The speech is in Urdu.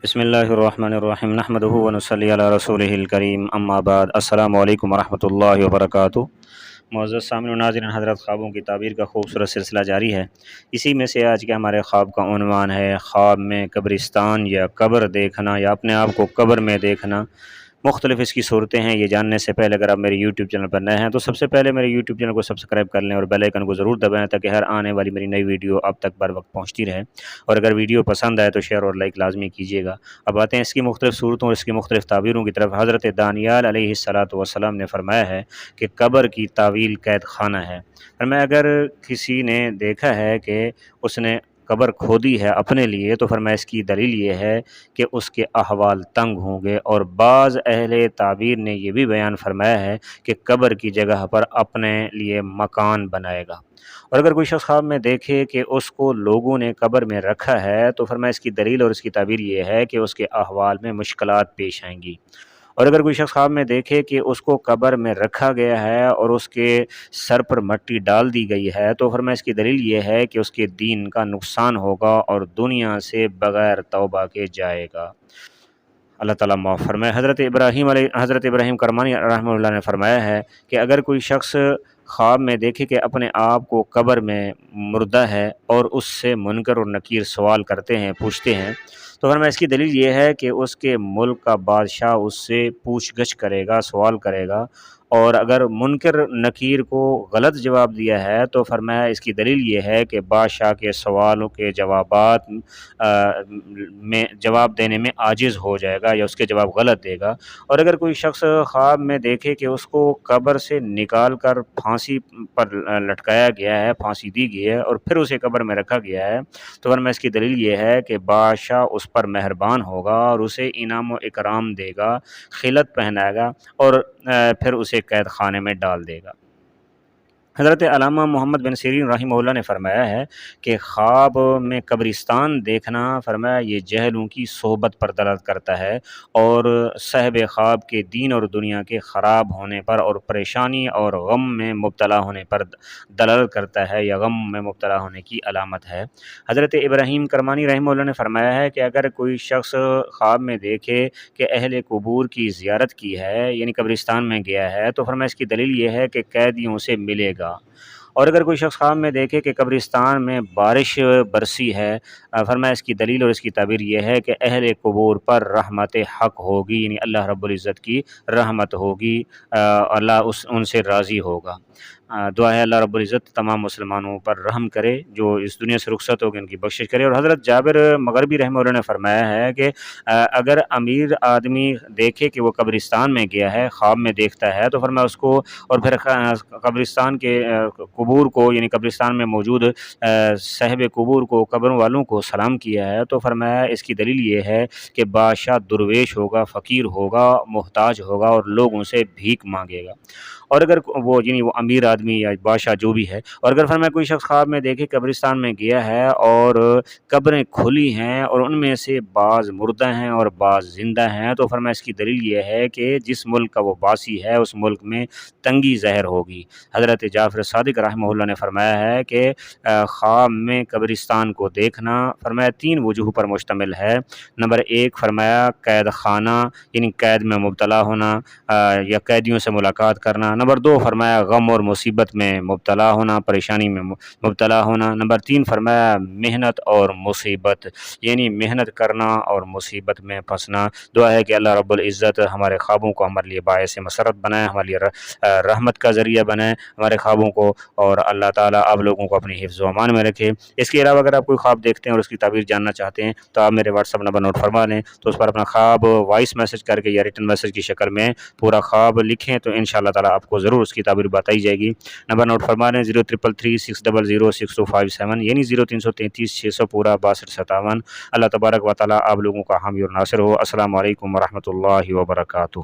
بسم اللہ الرحمن الرحیم نحمدہ ونصلی علی رسولہ الکریم اما بعد السلام علیکم ورحمۃ اللہ وبرکاتہ۔ معزز سامعین و ناظرین حضرت، خوابوں کی تعبیر کا خوبصورت سلسلہ جاری ہے۔ اسی میں سے آج کے ہمارے خواب کا عنوان ہے خواب میں قبرستان یا قبر دیکھنا یا اپنے آپ کو قبر میں دیکھنا۔ مختلف اس کی صورتیں ہیں۔ یہ جاننے سے پہلے اگر آپ میرے یوٹیوب چینل پر نئے ہیں تو سب سے پہلے میرے یوٹیوب چینل کو سبسکرائب کر لیں اور بیل آئیکن کو ضرور دبائیں تاکہ ہر آنے والی میری نئی ویڈیو آپ تک بر وقت پہنچتی رہے، اور اگر ویڈیو پسند آئے تو شیئر اور لائک لازمی کیجیے گا۔ اب آتے ہیں اس کی مختلف صورتوں اور اس کی مختلف تعبیروں کی طرف۔ حضرت دانیال علیہ السلام نے فرمایا ہے کہ قبر کی تعویل قید خانہ ہے۔ فرمایا اگر کسی نے دیکھا ہے کہ اس نے قبر کھودی ہے اپنے لیے تو فرمایا اس کی دلیل یہ ہے کہ اس کے احوال تنگ ہوں گے، اور بعض اہل تعبیر نے یہ بھی بیان فرمایا ہے کہ قبر کی جگہ پر اپنے لیے مکان بنائے گا۔ اور اگر کوئی شخص خواب میں دیکھے کہ اس کو لوگوں نے قبر میں رکھا ہے تو فرمایا اس کی دلیل اور اس کی تعبیر یہ ہے کہ اس کے احوال میں مشکلات پیش آئیں گی۔ اور اگر کوئی شخص خواب میں دیکھے کہ اس کو قبر میں رکھا گیا ہے اور اس کے سر پر مٹی ڈال دی گئی ہے تو فرمایا اس کی دلیل یہ ہے کہ اس کے دین کا نقصان ہوگا اور دنیا سے بغیر توبہ کے جائے گا۔ اللہ تعالیٰ معاف فرمائے۔ حضرت ابراہیم کرمانی رحمہ اللہ نے فرمایا ہے کہ اگر کوئی شخص خواب میں دیکھے کہ اپنے آپ کو قبر میں مردہ ہے اور اس سے منکر اور نکیر سوال کرتے ہیں، پوچھتے ہیں، تو فرمایا اس کی دلیل یہ ہے کہ اس کے ملک کا بادشاہ اس سے پوچھ گچھ کرے گا، سوال کرے گا، اور اگر منکر نکیر کو غلط جواب دیا ہے تو فرمایا اس کی دلیل یہ ہے کہ بادشاہ کے سوالوں کے جوابات میں جواب دینے میں عاجز ہو جائے گا یا اس کے جواب غلط دے گا۔ اور اگر کوئی شخص خواب میں دیکھے کہ اس کو قبر سے نکال کر پھانسی پر لٹکایا گیا ہے، پھانسی دی گئی ہے اور پھر اسے قبر میں رکھا گیا ہے تو فرمایا اس کی دلیل یہ ہے کہ بادشاہ اس پر مہربان ہوگا اور اسے انعام و اکرام دے گا، خلعت پہنائے گا اور پھر اسے قید خانے میں ڈال دے گا۔ حضرت علامہ محمد بن سیرین رحمہ اللہ نے فرمایا ہے کہ خواب میں قبرستان دیکھنا فرمایا یہ جہلوں کی صحبت پر دلالت کرتا ہے اور صاحب خواب کے دین اور دنیا کے خراب ہونے پر اور پریشانی اور غم میں مبتلا ہونے پر دلالت کرتا ہے یا غم میں مبتلا ہونے کی علامت ہے۔ حضرت ابراہیم کرمانی رحمہ اللہ نے فرمایا ہے کہ اگر کوئی شخص خواب میں دیکھے کہ اہل قبور کی زیارت کی ہے، یعنی قبرستان میں گیا ہے، تو فرمایا اس کی دلیل یہ ہے کہ قیدیوں سے ملے گا۔ اور اگر کوئی شخص خواب میں دیکھے کہ قبرستان میں بارش برسی ہے، فرمایا اس کی دلیل اور اس کی تعبیر یہ ہے کہ اہل قبور پر رحمت حق ہوگی، یعنی اللہ رب العزت کی رحمت ہوگی، اللہ ان سے راضی ہوگا۔ دعا ہے اللہ رب العزت تمام مسلمانوں پر رحم کرے جو اس دنیا سے رخصت ہو گئے، ان کی بخشش کرے۔ اور حضرت جابر مغربی رحمہ اللہ نے فرمایا ہے کہ اگر امیر آدمی دیکھے کہ وہ قبرستان میں گیا ہے، خواب میں دیکھتا ہے، تو فرمایا اس کو اور پھر قبرستان کے قبور کو، یعنی قبرستان میں موجود صاحب قبور کو، قبروں والوں کو سلام کیا ہے، تو فرمایا اس کی دلیل یہ ہے کہ بادشاہ درویش ہوگا، فقیر ہوگا، محتاج ہوگا اور لوگوں سے بھیک مانگے گا۔ اور اگر وہ یعنی وہ امیر آدمی یا بادشاہ جو بھی ہے، اور اگر فرمایا کوئی شخص خواب میں دیکھے قبرستان میں گیا ہے اور قبریں کھلی ہیں اور ان میں سے بعض مردہ ہیں اور بعض زندہ ہیں، تو فرمایا اس کی دلیل یہ ہے کہ جس ملک کا وہ باسی ہے اس ملک میں تنگی ظاہر ہوگی۔ حضرت جعفر صادق رحمہ اللہ نے فرمایا ہے کہ خواب میں قبرستان کو دیکھنا فرمایا 3 وجوہ پر مشتمل ہے۔ نمبر 1 فرمایا قید خانہ، یعنی قید میں مبتلا ہونا یا قیدیوں سے ملاقات کرنا۔ نمبر 2 فرمایا غم اور مصیبت میں مبتلا ہونا، پریشانی میں مبتلا ہونا۔ نمبر 3 فرمایا محنت اور مصیبت، یعنی محنت کرنا اور مصیبت میں پھنسنا۔ دعا ہے کہ اللہ رب العزت ہمارے خوابوں کو ہمارے لیے باعث مسرت بنائے، ہمارے لیے رحمت کا ذریعہ بنائے ہمارے خوابوں کو، اور اللہ تعالیٰ آپ لوگوں کو اپنی حفظ و امان میں رکھے۔ اس کے علاوہ اگر آپ کوئی خواب دیکھتے ہیں اور اس کی تعبیر جاننا چاہتے ہیں تو آپ میرے واٹس ایپ نمبر نوٹ فرما لیں، تو اس پر اپنا خواب وائس میسج کر کے یا ریٹن میسج کی شکل میں پورا خواب لکھیں تو انشاءاللہ تعالیٰ آپ کو ضرور اس کی تعبیر بتائی جائے گی۔ نمبر نوٹ فرما لیں 0333600627، یعنی 033360 پورا 6257۔ اللہ تبارک و تعالیٰ آپ لوگوں کا حامی اور ناصر ہو۔ السلام علیکم ورحمۃ اللہ وبرکاتہ۔